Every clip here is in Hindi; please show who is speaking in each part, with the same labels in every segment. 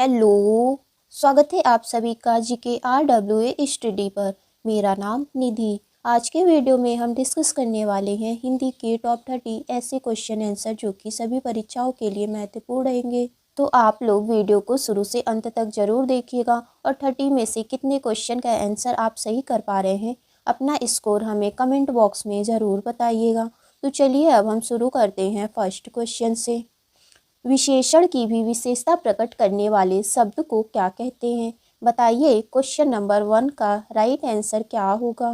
Speaker 1: हेलो। स्वागत है आप सभी का GKRWA स्टडी पर। मेरा नाम निधि। आज के वीडियो में हम डिस्कस करने वाले हैं हिंदी के टॉप 30 ऐसे क्वेश्चन आंसर जो कि सभी परीक्षाओं के लिए महत्वपूर्ण रहेंगे। तो आप लोग वीडियो को शुरू से अंत तक जरूर देखिएगा और 30 में से कितने क्वेश्चन का आंसर आप सही कर पा रहे हैं अपना स्कोर हमें कमेंट बॉक्स में ज़रूर बताइएगा। तो चलिए अब हम शुरू करते हैं फर्स्ट क्वेश्चन से। विशेषण की भी विशेषता प्रकट करने वाले शब्द को क्या कहते हैं? बताइए क्वेश्चन नंबर 1 का राइट आंसर क्या होगा?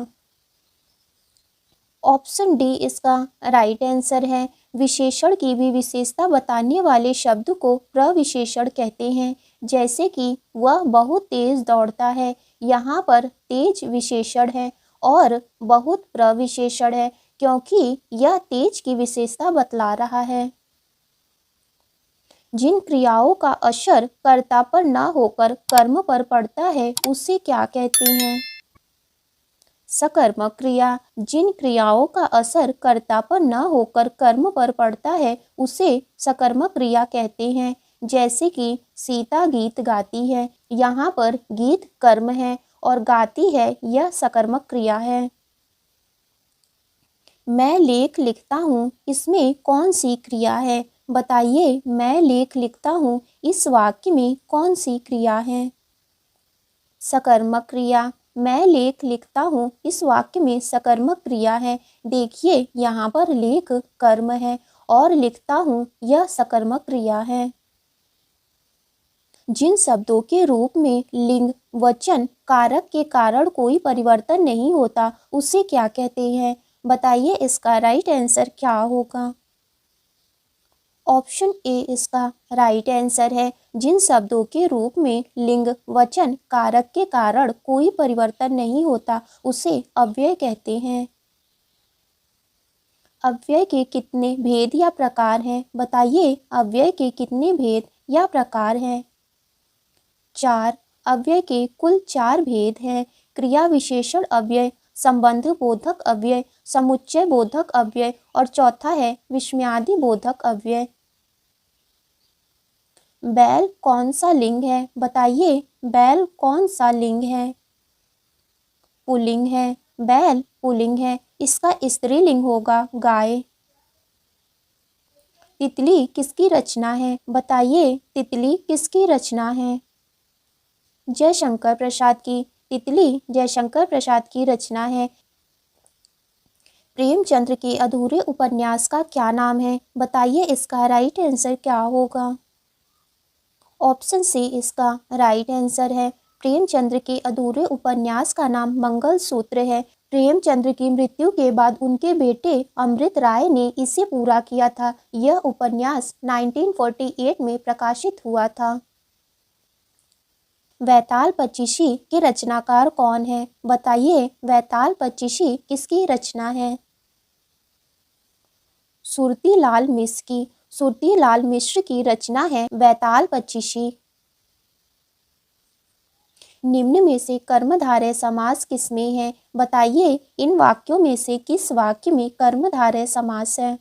Speaker 1: ऑप्शन डी इसका राइट आंसर है। विशेषण की भी विशेषता बताने वाले शब्द को प्रविशेषण कहते हैं। जैसे कि वह बहुत तेज दौड़ता है, यहाँ पर तेज विशेषण है और बहुत प्रविशेषण है क्योंकि यह तेज की विशेषता बतला रहा है। जिन क्रियाओं का असर कर्ता पर न होकर कर्म पर पड़ता है उसे क्या कहते हैं? सकर्मक क्रिया। जिन क्रियाओं का असर कर्ता पर न होकर कर्म पर पड़ता है उसे सकर्मक क्रिया कहते हैं। जैसे कि सीता गीत गाती है, यहाँ पर गीत कर्म है और गाती है यह सकर्मक क्रिया है। मैं लेख लिखता हूँ, इसमें कौन सी क्रिया है? बताइए मैं लेख लिखता हूँ इस वाक्य में कौन सी क्रिया है? सकर्मक क्रिया। मैं लेख लिखता हूँ इस वाक्य में सकर्मक क्रिया है। देखिए यहाँ पर लेख कर्म है और लिखता हूँ यह सकर्मक क्रिया है। जिन शब्दों के रूप में लिंग, वचन, कारक के कारण कोई परिवर्तन नहीं होता उसे क्या कहते हैं? बताइए इसका राइट आंसर क्या होगा? ऑप्शन ए इसका राइट आंसर है। जिन शब्दों के रूप में लिंग, वचन, कारक के कारण कोई परिवर्तन नहीं होता उसे अव्यय कहते हैं। अव्यय के कितने भेद या प्रकार हैं? बताइए अव्यय के कितने भेद या प्रकार हैं? 4। अव्यय के कुल 4 भेद हैं। क्रिया विशेषण अव्यय, संबंध बोधक अव्यय, समुच्चय बोधक अव्यय और चौथा है विस्मयादि बोधक अव्यय। बैल कौन सा लिंग है? बताइए बैल कौन सा लिंग है? पुल्लिंग है। बैल पुल्लिंग है, इसका स्त्रीलिंग होगा गाय। तितली किसकी रचना है? बताइए तितली किसकी रचना है? जयशंकर प्रसाद की। तितली जयशंकर प्रसाद की रचना है। प्रेमचंद्र के अधूरे उपन्यास का क्या नाम है? बताइए इसका राइट आंसर क्या होगा? ऑप्शन सी इसका राइट आंसर है। प्रेमचंद्र के अधूरे उपन्यास का नाम मंगलसूत्र है। प्रेमचंद्र की मृत्यु के बाद उनके बेटे अमृत राय ने इसे पूरा किया था। यह उपन्यास 1948 में प्रकाशित हुआ था। वैताल पचीसी के रचनाकार कौन है? बताइए वैताल पचीसी किसकी रचना है? सुरतीलाल मिश्र की। सुरतीलाल मिश्र की रचना है वैताल पचीसी। निम्न में से कर्मधारय समास किसमें है? बताइए इन वाक्यों में से किस वाक्य में कर्मधारय समास है?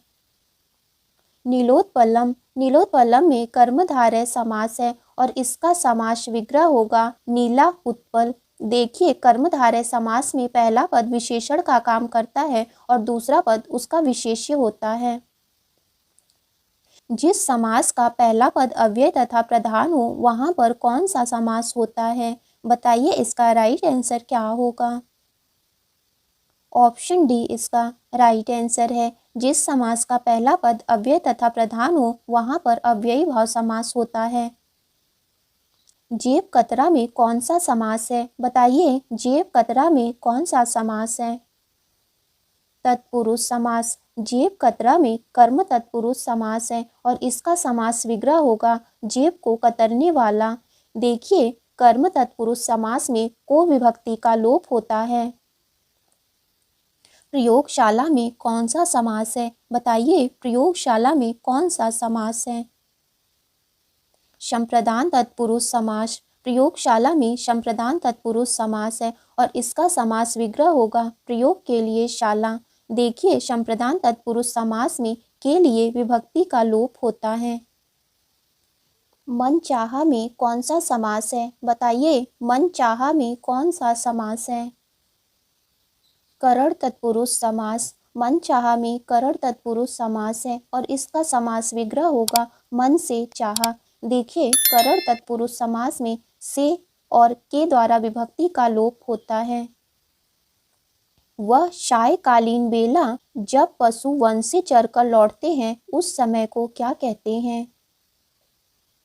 Speaker 1: नीलोत्पलम। नीलोत्पलम में कर्मधारय समास है और इसका समास विग्रह होगा नीला उत्पल। देखिए कर्मधारय समास में पहला पद विशेषण का काम करता है और दूसरा पद उसका विशेष्य होता है। जिस समास का पहला पद अव्यय तथा प्रधान हो वहां पर कौन सा समास होता है? बताइए इसका राइट आंसर क्या होगा? ऑप्शन डी इसका राइट आंसर है। जिस समास का पहला पद अव्यय तथा प्रधान हो वहां पर अव्ययी भाव समास होता है। जेब कतरा में कौन सा समास है? बताइए जेब कतरा में कौन सा समास है? तत्पुरुष समास। जेब कतरा में कर्म तत्पुरुष समास है और इसका समास विग्रह होगा जेब को कतरने वाला। देखिए कर्म तत्पुरुष समास में को विभक्ति का लोप होता है। प्रयोगशाला में कौन सा समास है? बताइए प्रयोगशाला में कौन सा समास है? संप्रदान तत्पुरुष समास। प्रयोगशाला में संप्रदान तत्पुरुष समास है और इसका समास विग्रह होगा प्रयोग के लिए शाला। देखिए संप्रदान तत्पुरुष समास में के लिए विभक्ति का लोप होता है। मनचाहा में कौन सा समास है? बताइए, मनचाहा में कौन सा समास है? करण तत्पुरुष समास। मनचाहा में करण तत्पुरुष समास है और इसका समास विग्रह होगा मन से चाहा। देखिए, करण तत्पुरुष समास में से और के द्वारा विभक्ति का लोप होता है। वह सायकालीन बेला जब पशु वन से चरकर लौटते हैं उस समय को क्या कहते हैं?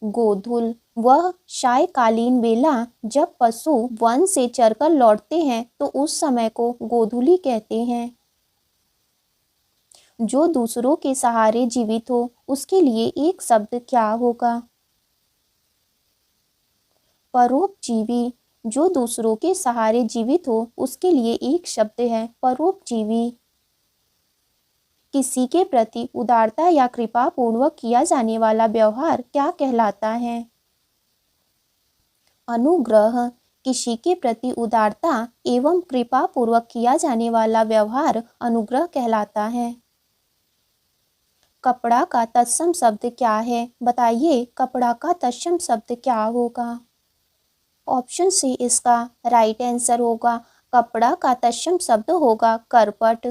Speaker 1: गोधुल। वह सायकालीन बेला जब पशु वन से चरकर लौटते हैं तो उस समय को गोधूली कहते हैं। जो दूसरों के सहारे जीवित हो उसके लिए एक शब्द क्या होगा? परोपजीवी। जो दूसरों के सहारे जीवित हो उसके लिए एक शब्द है परोपजीवी। किसी के प्रति उदारता या कृपा पूर्वक किया जाने वाला व्यवहार क्या कहलाता है? अनुग्रह। किसी के प्रति उदारता एवं कृपा पूर्वक किया जाने वाला व्यवहार अनुग्रह कहलाता है। कपड़ा का तत्सम शब्द क्या है? बताइए, कपड़ा का तत्सम शब्द क्या होगा? ऑप्शन सी इसका राइट आंसर होगा। कपड़ा का तत्सम शब्द होगा करपट।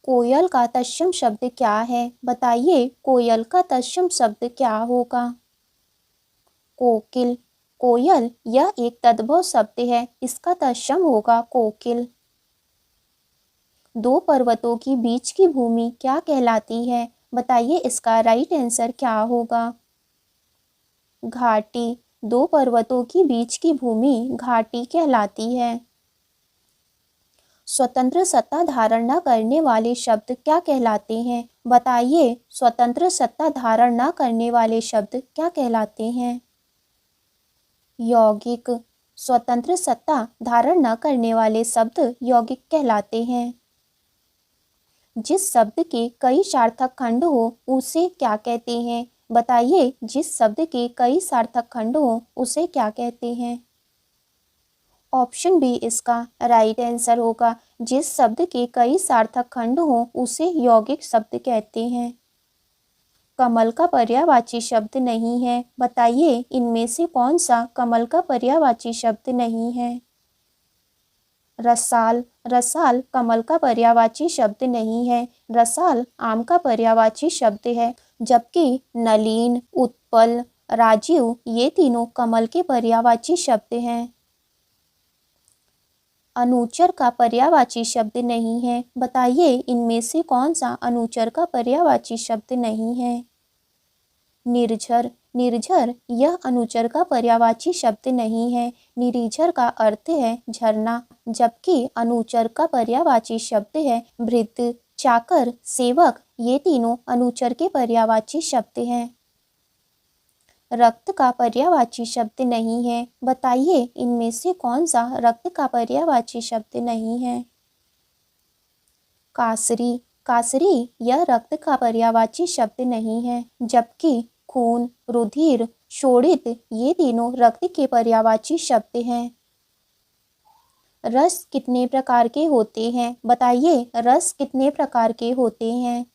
Speaker 1: कोयल का तत्सम शब्द क्या है? बताइए, कोयल का तत्सम शब्द क्या होगा? कोकिल। कोयल यह एक तद्भव शब्द है, इसका तत्सम होगा कोकिल। दो पर्वतों की बीच की भूमि क्या कहलाती है? बताइए, इसका राइट आंसर क्या होगा? घाटी। दो पर्वतों की बीच की भूमि घाटी कहलाती है। स्वतंत्र सत्ता धारण न करने वाले शब्द क्या कहलाते हैं? बताइए, स्वतंत्र सत्ता धारण न करने वाले शब्द क्या कहलाते हैं? यौगिक। स्वतंत्र सत्ता धारण न करने वाले शब्द यौगिक कहलाते हैं। जिस शब्द के कई सार्थक खंड हो उसे क्या कहते हैं? बताइए, जिस शब्द के कई सार्थक खंड हो उसे क्या कहते हैं? ऑप्शन बी इसका राइट आंसर होगा। जिस शब्द के कई सार्थक खंड हो उसे यौगिक शब्द कहते हैं। कमल का पर्यायवाची शब्द नहीं है। बताइए, इनमें से कौन सा कमल का पर्यायवाची शब्द नहीं है? रसाल। रसाल कमल का पर्यायवाची शब्द नहीं है। रसाल आम का पर्यायवाची शब्द है, जबकि नलीन, उत्पल, राजीव ये तीनों कमल के पर्यायवाची शब्द हैं। अनुचर का पर्यायवाची शब्द नहीं है। बताइए, इनमें से कौन सा अनुचर का पर्यायवाची शब्द नहीं है? निर्झर। निर्झर यह अनुचर का पर्यायवाची शब्द नहीं है। निर्झर का अर्थ है झरना, जबकि अनुचर का पर्यायवाची शब्द है भृत्य, चाकर, सेवक ये तीनों अनुचर के पर्यायवाची शब्द हैं। रक्त का पर्यायवाची शब्द नहीं है। बताइए, इनमें से कौन सा रक्त का पर्यायवाची शब्द नहीं है? कासरी। कासरी यह रक्त का पर्यायवाची शब्द नहीं है, जबकि खून, रुधिर, शोणित ये तीनों रक्त के पर्यायवाची शब्द हैं। रस कितने प्रकार के होते हैं? बताइए, रस कितने प्रकार के होते हैं?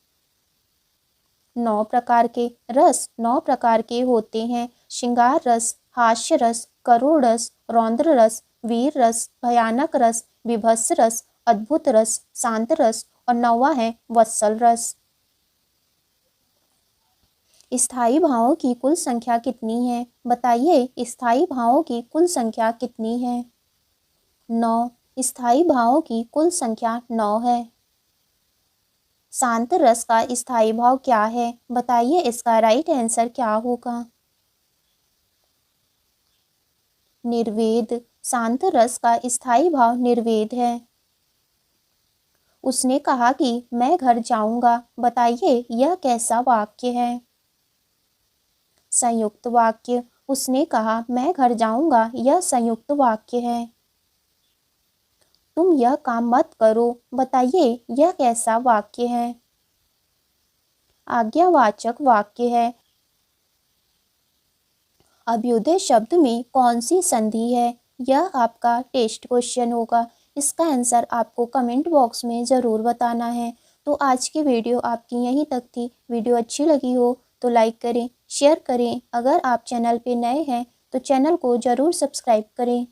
Speaker 1: 9 प्रकार के। रस 9 प्रकार के होते हैं। श्रृंगार रस, हास्य रस, करुण रस, रौद्र रस, वीर रस, भयानक रस, विभत्स रस, अद्भुत रस, शांत रस और 9वां है वत्सल रस। स्थायी भावों की कुल संख्या कितनी है? बताइए, स्थायी भावों की कुल संख्या कितनी है? 9। स्थायी भावों की कुल संख्या 9 है। शांत रस का स्थायी भाव क्या है? बताइए, इसका राइट आंसर क्या होगा? निर्वेद। शांत रस का स्थायी भाव निर्वेद है। उसने कहा कि मैं घर जाऊंगा। बताइए, यह कैसा वाक्य है? संयुक्त वाक्य। उसने कहा मैं घर जाऊंगा यह संयुक्त वाक्य है। तुम यह काम मत करो। बताइए, यह कैसा वाक्य है? आज्ञावाचक वाक्य है। अभ्युदय शब्द में कौन सी संधि है? यह आपका टेस्ट क्वेश्चन होगा। इसका आंसर आपको कमेंट बॉक्स में ज़रूर बताना है। तो आज की वीडियो आपकी यहीं तक थी। वीडियो अच्छी लगी हो तो लाइक करें, शेयर करें। अगर आप चैनल पे नए हैं तो चैनल को ज़रूर सब्सक्राइब करें।